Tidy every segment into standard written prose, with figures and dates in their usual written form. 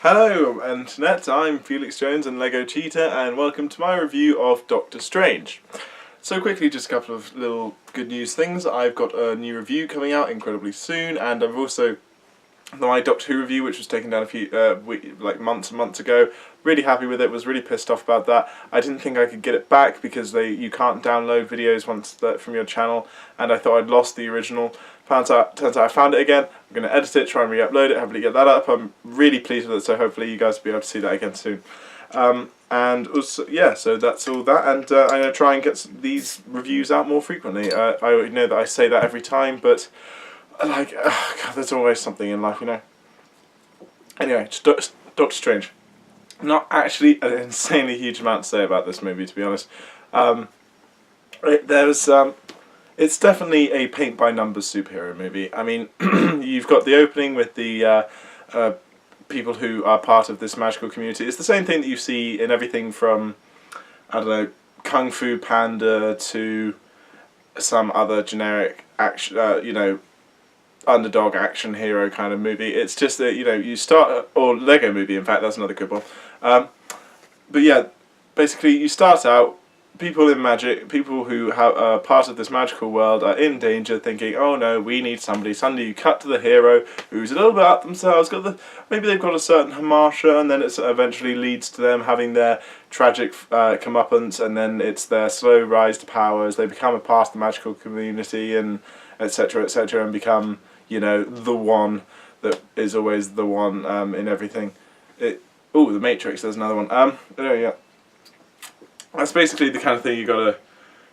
Hello Internet, I'm Felix Jones and Lego Cheetah, and welcome to my review of Doctor Strange. So quickly, just a couple of little good news things. I've got a new review coming out incredibly soon, and I've also my Doctor Who review, which was taken down a few months and months ago. Really happy with it. Was really pissed off about that. I didn't think I could get it back because you can't download videos once from your channel, and I thought I'd lost the original. Turns out I found it again. I'm going to edit it, try and re-upload it, hopefully get that up. I'm really pleased with it, so hopefully you guys will be able to see that again soon. And also, yeah, so that's all that, and I'm going to try and get these reviews out more frequently. I know that I say that every time, but God, there's always something in life, you know. Anyway, Doctor Strange. Not actually an insanely huge amount to say about this movie, to be honest. It's definitely a paint-by-numbers superhero movie. I mean, you've got the opening with the people who are part of this magical community. It's the same thing that you see in everything from, I don't know, Kung Fu Panda to some other generic action, underdog action hero kind of movie. It's just that, you start, or Lego movie, in fact, that's another good one. But yeah, basically you start out, people in magic, people who are part of this magical world are in danger, thinking, oh no, we need somebody. Suddenly you cut to the hero who's a little bit up themselves, maybe they've got a certain hamasha, and then it eventually leads to them having their tragic comeuppance, and then it's their slow rise to power as they become a part of the magical community, and etc, etc, and become, the one that is always the one in everything. Oh, The Matrix, there's another one. Yeah. That's basically the kind of thing you gotta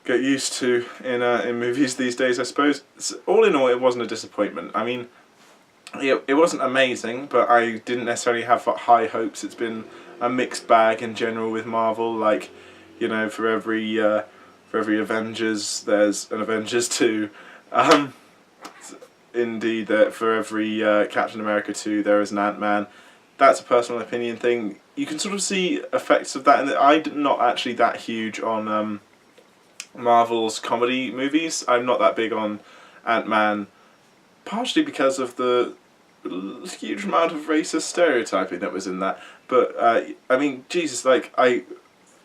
get used to in movies these days, I suppose. All in all, it wasn't a disappointment. I mean, it wasn't amazing, but I didn't necessarily have high hopes. It's been a mixed bag in general with Marvel. Like, for every Avengers, there's an Avengers 2. Indeed, for every Captain America 2, there is an Ant-Man. That's a personal opinion thing. You can sort of see effects of that, and I'm not actually that huge on Marvel's comedy movies. I'm not that big on Ant-Man, partially because of the huge amount of racist stereotyping that was in that. But I mean, Jesus, I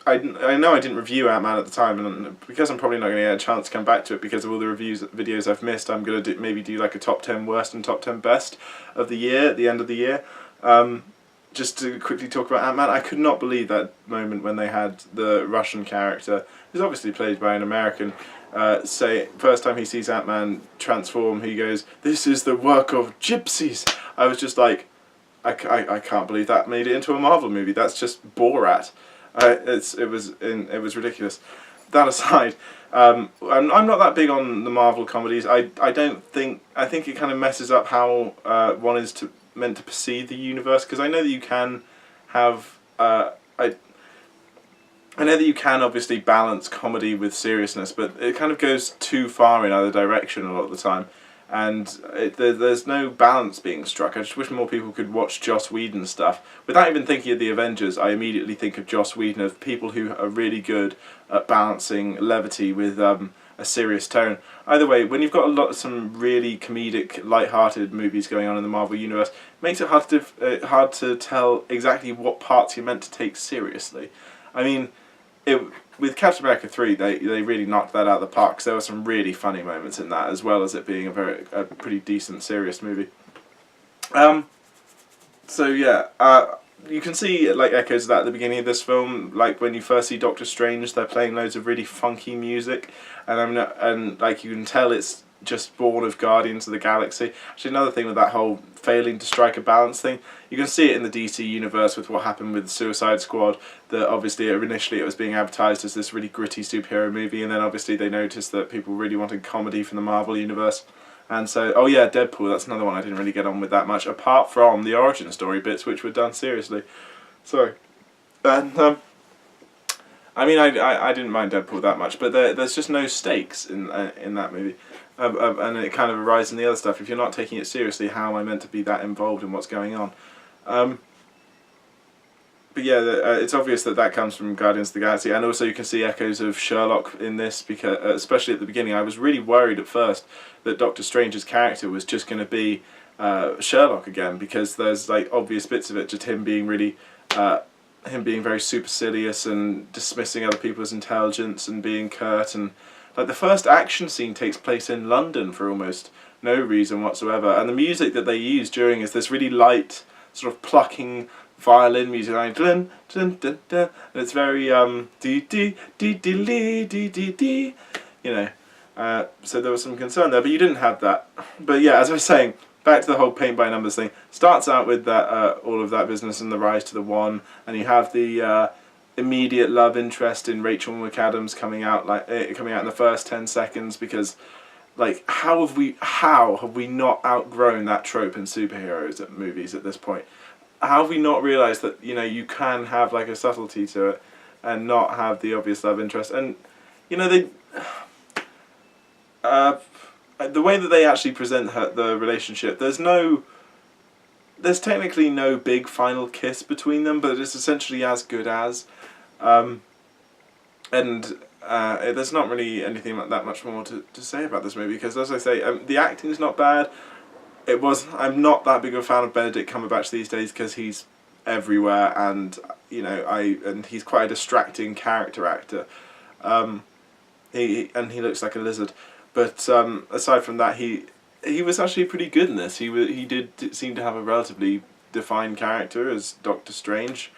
know I didn't review Ant-Man at the time, and because I'm probably not going to get a chance to come back to it because of all the videos I've missed, I'm going to maybe do like a top 10 worst and top 10 best of the year at the end of the year. Just to quickly talk about Ant-Man, I could not believe that moment when they had the Russian character, who's obviously played by an American, say, first time he sees Ant-Man transform, he goes, "This is the work of gypsies." I was just like, I can't believe that made it into a Marvel movie. That's just Borat. It was ridiculous. That aside, I'm not that big on the Marvel comedies. I think it kind of messes up how one is meant to perceive the universe, because I know that you can have I know that you can obviously balance comedy with seriousness, but it kind of goes too far in either direction a lot of the time, and there's no balance being struck. I just wish more people could watch Joss Whedon stuff. Without even thinking of the Avengers, I immediately think of Joss Whedon, of people who are really good at balancing levity with a serious tone. Either way, when you've got some really comedic, light-hearted movies going on in the Marvel Universe, it makes it hard to tell exactly what parts you're meant to take seriously. I mean, with Captain America 3, they really knocked that out of the park, because there were some really funny moments in that, as well as it being a pretty decent, serious movie. So yeah, you can see echoes of that at the beginning of this film. Like when you first see Doctor Strange, they're playing loads of really funky music, and you can tell it's just born of Guardians of the Galaxy. Actually, another thing with that whole failing to strike a balance thing, you can see it in the DC universe with what happened with Suicide Squad. That obviously initially it was being advertised as this really gritty superhero movie, and then obviously they noticed that people really wanted comedy from the Marvel universe. And so, oh yeah, Deadpool, that's another one I didn't really get on with that much, apart from the origin story bits, which were done seriously. Sorry. And, I mean, I didn't mind Deadpool that much, but there's just no stakes in that movie. And it kind of arises in the other stuff. If you're not taking it seriously, how am I meant to be that involved in what's going on? But yeah, it's obvious that comes from Guardians of the Galaxy, and also you can see echoes of Sherlock in this, because especially at the beginning, I was really worried at first that Doctor Strange's character was just going to be Sherlock again, because there's like obvious bits of it, just him being very supercilious and dismissing other people's intelligence and being curt, and like the first action scene takes place in London for almost no reason whatsoever, and the music that they use during is this really light sort of plucking violin music, like dun, dun, dun, dun, and it's very dee dee dee dee dee dee dee, you know. So there was some concern there, but you didn't have that. But yeah, as I was saying, back to the whole paint by numbers thing. Starts out with that all of that business and the rise to the one, and you have the immediate love interest in Rachel McAdams coming out in the first 10 seconds, because like how have we not outgrown that trope in superheroes movies at this point? How have we not realised that, you know, you can have like a subtlety to it and not have the obvious love interest? And you know, they the way that they actually present the relationship, there's technically no big final kiss between them, but it's essentially as good as, and there's not really anything like that much more to say about this movie, because as I say, the acting's not bad. I'm not that big of a fan of Benedict Cumberbatch these days, because he's everywhere, and you know, and he's quite a distracting character actor. He looks like a lizard. But aside from that, he was actually pretty good in this. He did seem to have a relatively defined character as Doctor Strange,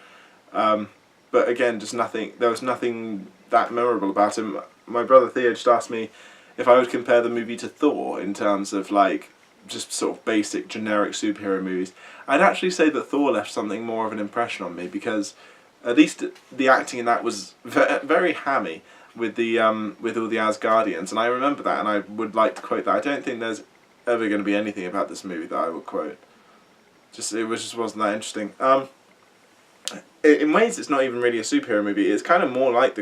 but again, there was nothing that memorable about him. My brother Theo just asked me if I would compare the movie to Thor in terms of like just sort of basic generic superhero movies. I'd actually say that Thor left something more of an impression on me, because at least the acting in that was very hammy with all the Asgardians, and I remember that, and I would like to quote that. I don't think there's ever going to be anything about this movie that I would quote. It just wasn't that interesting. In ways, it's not even really a superhero movie. It's kind of more like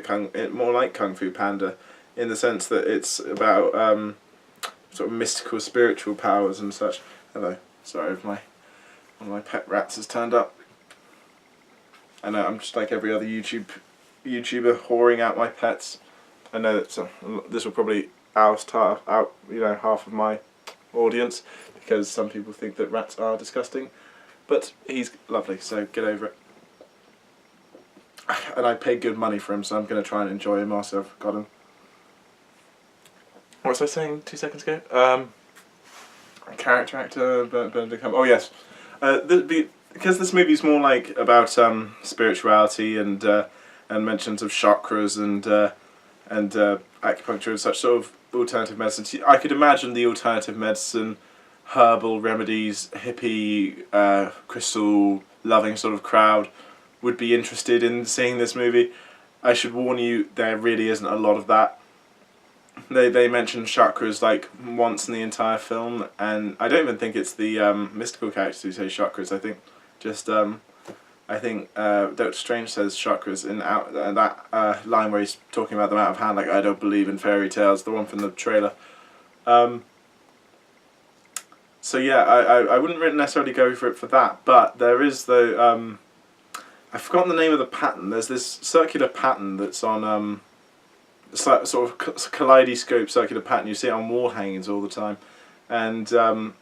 Kung Fu Panda, in the sense that it's about sort of mystical, spiritual powers and such. Hello, sorry if one of my pet rats has turned up. I know, I'm just like every other YouTuber whoring out my pets. I know that this will probably oust out half of my audience, because some people think that rats are disgusting, but he's lovely, so get over it. And I paid good money for him, so I'm going to try and enjoy him whilst I've got him. What was I saying 2 seconds ago? Character actor, Benedict Cumberbatch. Oh yes, because this movie's more like about spirituality and mentions of chakras and acupuncture and such sort of alternative medicine. I could imagine the alternative medicine, herbal remedies, hippie, crystal loving sort of crowd would be interested in seeing this movie. I should warn you, there really isn't a lot of that. They mention chakras like once in the entire film, and I don't even think it's the mystical characters who say chakras. I think Doctor Strange says chakras in that line where he's talking about them out of hand, like I don't believe in fairy tales, the one from the trailer. So yeah, I wouldn't necessarily go for it for that, but there is though. I've forgotten the name of the pattern. There's this circular pattern that's on it's like sort of kaleidoscope circular pattern. You see it on wall hangings all the time, and a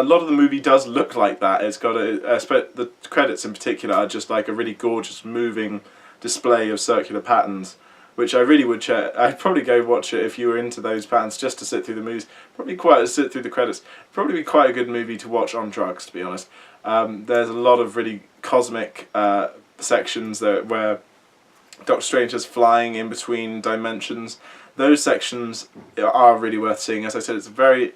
lot of the movie does look like that. It's got the credits in particular are just like a really gorgeous moving display of circular patterns, which I really would check. I'd probably go watch it if you were into those patterns, just to sit through the movies. Sit through the credits. Probably be quite a good movie to watch on drugs, to be honest. There's a lot of really cosmic sections where Doctor Strange is flying in between dimensions. Those sections are really worth seeing. As I said, it's a very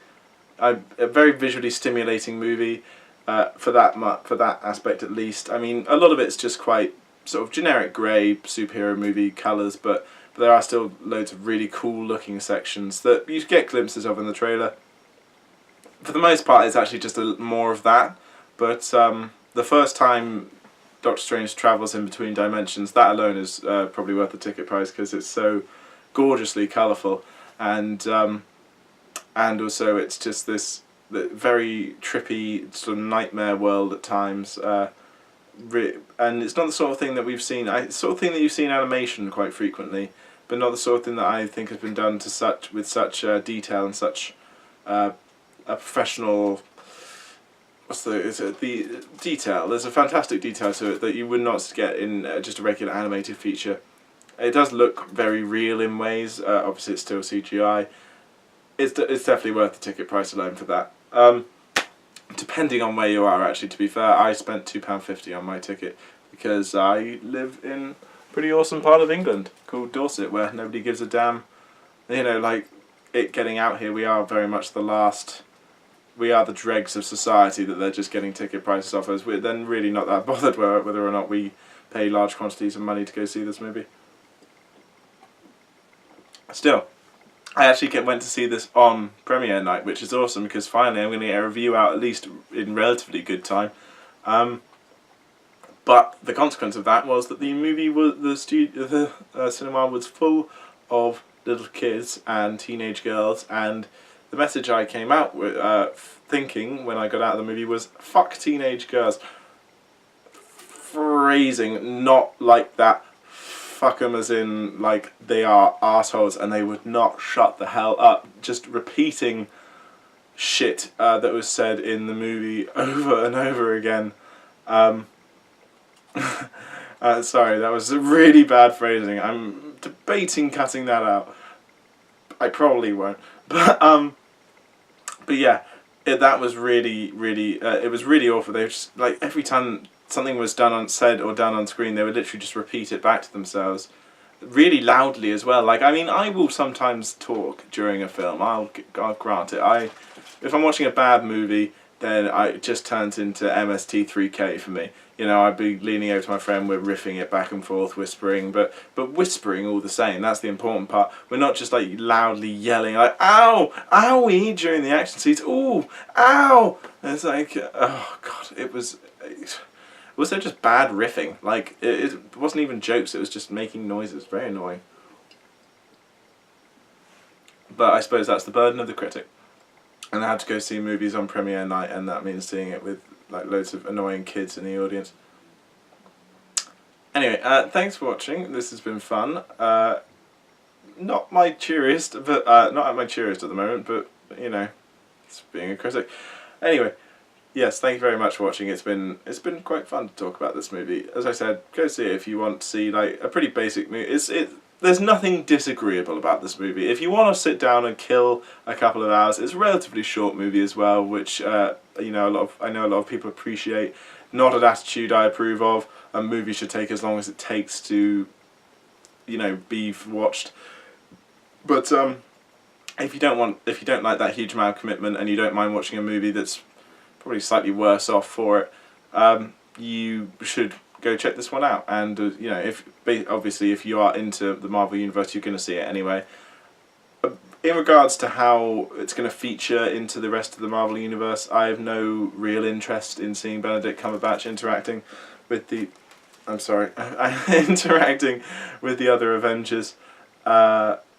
visually stimulating movie for that aspect at least. I mean, a lot of it's just quite sort of generic grey superhero movie colours, but there are still loads of really cool looking sections that you get glimpses of in the trailer. For the most part, it's actually just more of that, but the first time Doctor Strange travels in between dimensions, that alone is probably worth the ticket price, because it's so gorgeously colourful, and also it's just this very trippy sort of nightmare world at times, and it's not the sort of thing that we've seen. It's the sort of thing that you've seen in animation quite frequently, but not the sort of thing that I think has been done with such detail and such a professional the detail. There's a fantastic detail to it that you would not get in just a regular animated feature. It does look very real in ways. Obviously, it's still CGI. It's definitely worth the ticket price alone for that. Depending on where you are, actually, to be fair, I spent £2.50 on my ticket because I live in a pretty awesome part of England called Dorset, where nobody gives a damn. You know, like, it getting out here, we are very much the last... We are the dregs of society that they're just getting ticket prices off us. We're then really not that bothered whether or not we pay large quantities of money to go see this movie. Still, I actually went to see this on premiere night, which is awesome because finally I'm going to get a review out at least in relatively good time. But the consequence of that was that the movie was the cinema was full of little kids and teenage girls, and the message I came out with thinking when I got out of the movie was "fuck teenage girls." Phrasing not like that. Fuck them as in like they are assholes and they would not shut the hell up. Just repeating shit that was said in the movie over and over again. Sorry, that was really bad phrasing. I'm debating cutting that out. I probably won't. But yeah, that was really, it was really awful. They were just, like, every time something was said or done on screen, they would literally just repeat it back to themselves. Really loudly as well. Like, I mean, I will sometimes talk during a film. I'll grant it. If I'm watching a bad movie, then it just turns into MST3K for me. You know, I'd be leaning over to my friend, we're riffing it back and forth, whispering, but whispering all the same. That's the important part. We're not just like loudly yelling like "ow, owie" during the action scenes. Ooh, ow! And it's like, oh god, it was just bad riffing. Like it wasn't even jokes. It was just making noises. Very annoying. But I suppose that's the burden of the critic. And I had to go see movies on premiere night, and that means seeing it with like loads of annoying kids in the audience. Anyway, thanks for watching. This has been fun. Not my cheeriest, but not at my cheeriest at the moment. But you know, it's being a critic. Anyway, yes, thank you very much for watching. It's been quite fun to talk about this movie. As I said, go see it if you want to see like a pretty basic movie. There's nothing disagreeable about this movie. If you want to sit down and kill a couple of hours, it's a relatively short movie as well, which you know I know a lot of people appreciate. Not an attitude I approve of. A movie should take as long as it takes to, you know, be watched. But if you don't like that huge amount of commitment and you don't mind watching a movie that's probably slightly worse off for it, you should go check this one out. And you know, obviously if you are into the Marvel Universe, you're going to see it anyway. In regards to how it's going to feature into the rest of the Marvel Universe, I have no real interest in seeing Benedict Cumberbatch interacting with the other Avengers.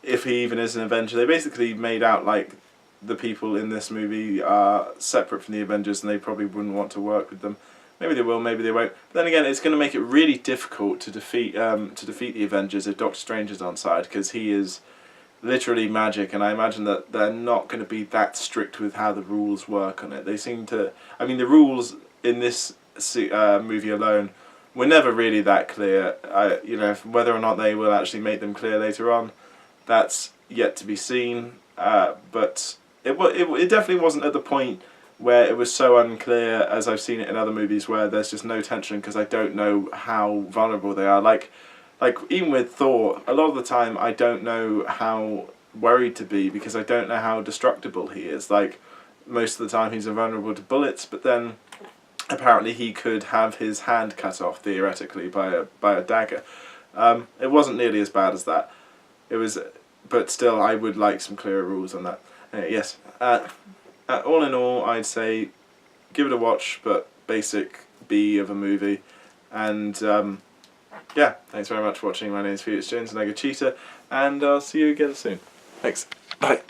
If he even is an Avenger. They basically made out like the people in this movie are separate from the Avengers and they probably wouldn't want to work with them. Maybe they will, maybe they won't. But then again, it's going to make it really difficult to defeat the Avengers if Doctor Strange is on side, because he is literally magic, and I imagine that they're not going to be that strict with how the rules work on it. They seem to... I mean, the rules in this movie alone were never really that clear. You know, whether or not they will actually make them clear later on, that's yet to be seen. But it definitely wasn't at the point where it was so unclear as I've seen it in other movies where there's just no tension because I don't know how vulnerable they are. Like even with Thor, a lot of the time I don't know how worried to be because I don't know how destructible he is. Like most of the time he's invulnerable to bullets, but then apparently he could have his hand cut off theoretically by a dagger. It wasn't nearly as bad as that. It was, but still I would like some clearer rules on that. Anyway, yes. All in all, I'd say give it a watch, but basic B of a movie. And yeah, thanks very much for watching. My name is Felix Jones and I go Cheetah, and I'll see you again soon. Thanks. Bye.